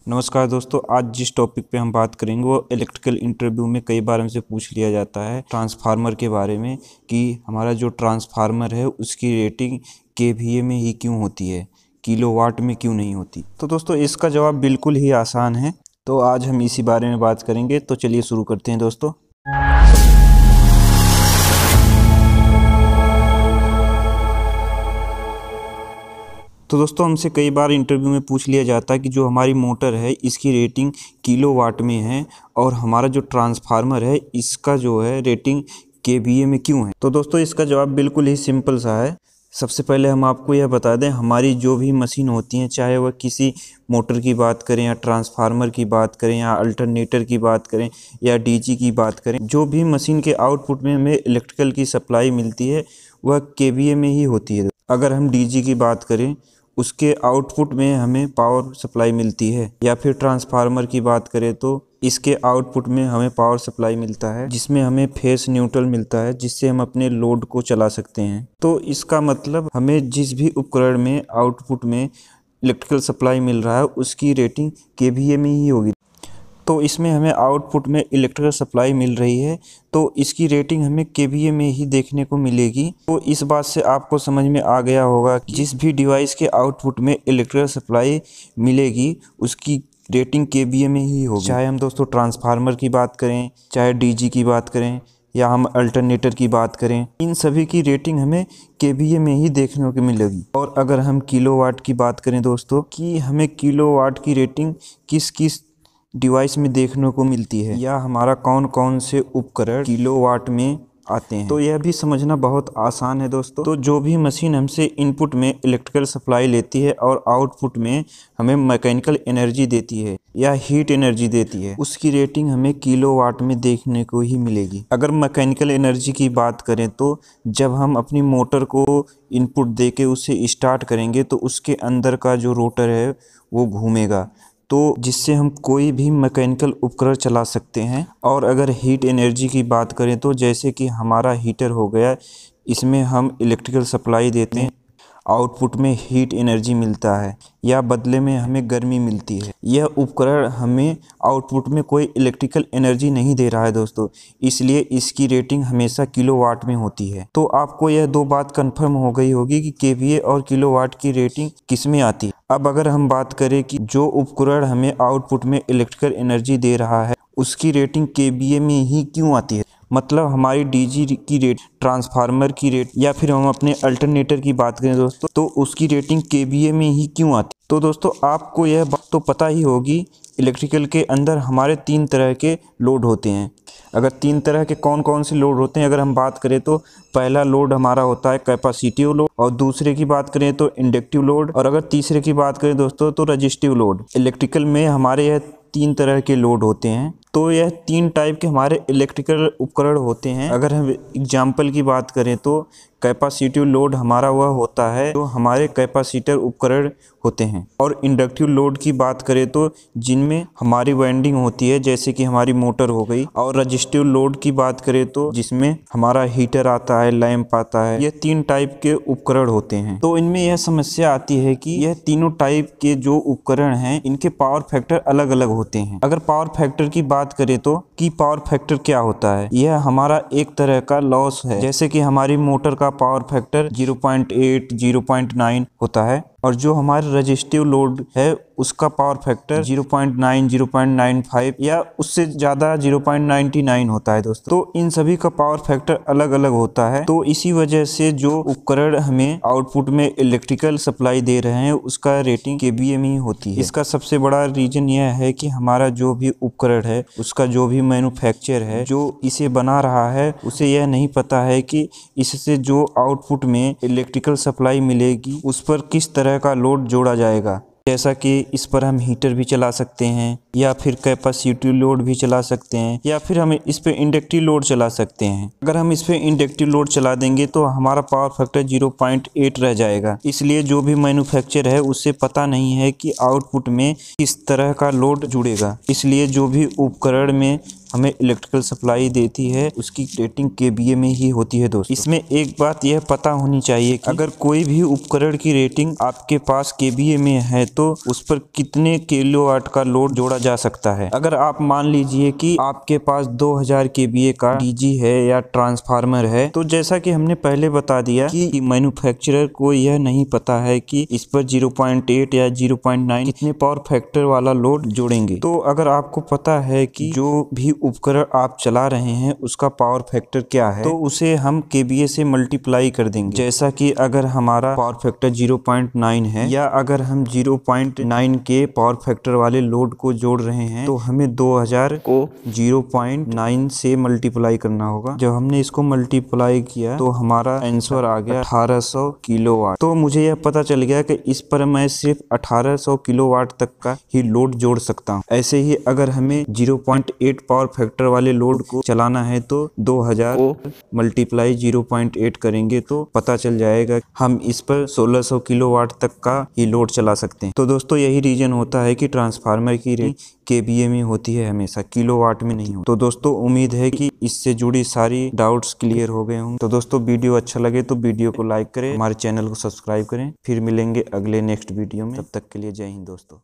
नमस्कार दोस्तों, आज जिस टॉपिक पे हम बात करेंगे वो इलेक्ट्रिकल इंटरव्यू में कई बार हमसे पूछ लिया जाता है ट्रांसफार्मर के बारे में कि हमारा जो ट्रांसफार्मर है उसकी रेटिंग केवीए में ही क्यों होती है, किलोवाट में क्यों नहीं होती। तो दोस्तों इसका जवाब बिल्कुल ही आसान है, तो आज हम इसी बारे में बात करेंगे। तो चलिए शुरू करते हैं दोस्तों। तो दोस्तों हमसे कई बार इंटरव्यू में पूछ लिया जाता है कि जो हमारी मोटर है इसकी रेटिंग किलोवाट में है और हमारा जो ट्रांसफार्मर है इसका जो है रेटिंग केवीए में क्यों है। तो दोस्तों इसका जवाब बिल्कुल ही सिंपल सा है। सबसे पहले हम आपको यह बता दें, हमारी जो भी मशीन होती हैं, चाहे वह किसी मोटर की बात करें या ट्रांसफार्मर की बात करें या अल्टरनेटर की बात करें या डीसी की बात करें, जो भी मशीन के आउटपुट में हमें इलेक्ट्रिकल की सप्लाई मिलती है वह केवीए में ही होती है। अगर हम डीसी की बात करें उसके आउटपुट में हमें पावर सप्लाई मिलती है, या फिर ट्रांसफार्मर की बात करें तो इसके आउटपुट में हमें पावर सप्लाई मिलता है जिसमें हमें फेस न्यूट्रल मिलता है, जिससे हम अपने लोड को चला सकते हैं। तो इसका मतलब हमें जिस भी उपकरण में आउटपुट में इलेक्ट्रिकल सप्लाई मिल रहा है उसकी रेटिंग केवीए में ही होगी। तो इसमें हमें आउटपुट में इलेक्ट्रिकल सप्लाई मिल रही है तो इसकी रेटिंग हमें केवीए में ही देखने को मिलेगी। तो इस बात से आपको समझ में आ गया होगा कि जिस भी डिवाइस के आउटपुट में इलेक्ट्रिकल सप्लाई मिलेगी उसकी रेटिंग केवीए में ही होगी। चाहे हम दोस्तों ट्रांसफार्मर की बात करें, चाहे डीसी की बात करें या हम अल्टरनेटर की बात करें, इन सभी की रेटिंग हमें केवीए में ही देखने को मिलेगी। और अगर हम किलोवाट की बात करें दोस्तों कि हमें किलोवाट की रेटिंग किस किस डिवाइस में देखने को मिलती है या हमारा कौन कौन से उपकरण किलोवाट में आते हैं, तो यह भी समझना बहुत आसान है दोस्तों। तो जो भी मशीन हमसे इनपुट में इलेक्ट्रिकल सप्लाई लेती है और आउटपुट में हमें मैकेनिकल एनर्जी देती है या हीट एनर्जी देती है, उसकी रेटिंग हमें किलोवाट में देखने को ही मिलेगी। अगर मैकेनिकल एनर्जी की बात करें तो जब हम अपनी मोटर को इनपुट दे के उसे स्टार्ट करेंगे तो उसके अंदर का जो रोटर है वो घूमेगा, तो जिससे हम कोई भी मैकेनिकल उपकरण चला सकते हैं। और अगर हीट एनर्जी की बात करें तो जैसे कि हमारा हीटर हो गया, इसमें हम इलेक्ट्रिकल सप्लाई देते हैं, आउटपुट में हीट एनर्जी मिलता है या बदले में हमें गर्मी मिलती है। यह उपकरण हमें आउटपुट में कोई इलेक्ट्रिकल एनर्जी नहीं दे रहा है दोस्तों, इसलिए इसकी रेटिंग हमेशा किलोवाट में होती है। तो आपको यह दो बात कंफर्म हो गई होगी कि केवीए और किलोवाट की रेटिंग किस में आती है। अब अगर हम बात करें कि जो उपकरण हमें आउटपुट में इलेक्ट्रिकल एनर्जी दे रहा है उसकी रेटिंग केवीए में ही क्यों आती है, मतलब हमारी डीसी की रेट, ट्रांसफार्मर की रेट या फिर हम अपने अल्टरनेटर की बात करें दोस्तों तो उसकी रेटिंग केवीए में ही क्यों आती। तो दोस्तों आपको यह बात तो पता ही होगी, इलेक्ट्रिकल के अंदर हमारे 3 तरह के लोड होते हैं। अगर 3 तरह के कौन कौन से लोड होते हैं अगर हम बात करें तो पहला लोड हमारा होता है कैपेसिटिव लोड, और दूसरे की बात करें तो इंडक्टिव लोड, और अगर तीसरे की बात करें दोस्तों तो रजिस्टिव लोड। इलेक्ट्रिकल में हमारे यह 3 तरह के लोड होते हैं। तो यह 3 टाइप के हमारे इलेक्ट्रिकल उपकरण होते हैं। अगर हम एग्जाम्पल की बात करें तो कैपेसिटिव लोड हमारा वह होता है जो हमारे कैपेसिटर उपकरण होते हैं, और इंडक्टिव लोड की बात करें तो जिनमें हमारी वाइंडिंग होती है जैसे कि हमारी मोटर हो गई, और रजिस्टिव लोड की बात करें तो जिसमें हमारा हीटर आता है, लैंप आता है। ये 3 टाइप के उपकरण होते हैं। तो इनमें यह समस्या आती है कि यह तीनों टाइप के जो उपकरण हैं इनके पावर फैक्टर अलग अलग होते हैं। अगर पावर फैक्टर की बात करें तो कि पावर फैक्टर क्या होता है, यह हमारा एक तरह का लॉस है। जैसे कि हमारी मोटर का पावर फैक्टर 0.8, 0.9 होता है, और जो हमारे रजिस्टिव लोड है उसका पावर फैक्टर 0.9, 0.95 या उससे ज़्यादा 0.99 होता है दोस्तों। तो इन सभी का पावर फैक्टर अलग अलग होता है। तो इसी वजह से जो उपकरण हमें आउटपुट में इलेक्ट्रिकल सप्लाई दे रहे हैं उसका रेटिंग केवीए में ही होती है। इसका सबसे बड़ा रीजन यह है कि हमारा जो भी उपकरण है उसका जो भी मैन्युफैक्चर है, जो इसे बना रहा है, उसे यह नहीं पता है कि इससे जो आउटपुट में इलेक्ट्रिकल सप्लाई मिलेगी उस पर किस तरह का लोड जोड़ा जाएगा। जैसा कि इस पर हम हीटर भी चला सकते हैं या फिर कैपेसिटिव लोड भी चला सकते हैं या फिर हम इस पे इंडक्टिव लोड चला सकते हैं। अगर हम इस पे इंडक्टिव लोड चला देंगे तो हमारा पावर फैक्टर 0.8 रह जाएगा। इसलिए जो भी मैन्युफैक्चर है उससे पता नहीं है कि आउटपुट में किस तरह का लोड जुड़ेगा। इसलिए जो भी उपकरण में हमें इलेक्ट्रिकल सप्लाई देती है उसकी रेटिंग केवीए में ही होती है दोस्तों। इसमें एक बात यह पता होनी चाहिए कि अगर कोई भी उपकरण की रेटिंग आपके पास केवीए में है तो उस पर कितने किलोवाट का लोड जोड़ा जा सकता है। अगर आप मान लीजिए कि आपके पास 2000 केवीए का डीजी है या ट्रांसफार्मर है, तो जैसा कि हमने पहले बता दिया कि मैन्युफैक्चरर को यह नहीं पता है कि इस पर 0.8 या 0.9 कितने पावर फैक्टर वाला लोड जोड़ेंगे। तो अगर आपको पता है कि जो भी उपकरण आप चला रहे हैं उसका पावर फैक्टर क्या है, तो उसे हम केवीए से मल्टीप्लाई कर देंगे। जैसा कि अगर हमारा पावर फैक्टर 0.9 है या अगर हम 0.9 के पावर फैक्टर वाले लोड को जोड़ रहे हैं तो हमें 2000 को 0.9 से मल्टीप्लाई करना होगा। जब हमने इसको मल्टीप्लाई किया तो हमारा आंसर आ गया 1800 किलोवाट। तो मुझे यह पता चल गया कि इस पर मैं सिर्फ 1800 किलोवाट तक का ही लोड जोड़ सकता हूँ। ऐसे ही अगर हमें 0.8 पावर फैक्टर वाले लोड को चलाना है तो 2000 को मल्टीप्लाई 0.8 करेंगे तो पता चल जाएगा हम इस पर 1600 किलोवाट तक का ही लोड चला सकते हैं। तो दोस्तों यही रीजन होता है कि ट्रांसफार्मर की रेटिंग केवीए में होती है, हमेशा किलोवाट में नहीं होती। तो दोस्तों उम्मीद है कि इससे जुड़ी सारी डाउट्स क्लियर हो गए होंगे। तो दोस्तों वीडियो अच्छा लगे तो वीडियो को लाइक करें, हमारे चैनल को सब्सक्राइब करें। फिर मिलेंगे अगले नेक्स्ट वीडियो में, तब तक के लिए जय हिंद दोस्तों।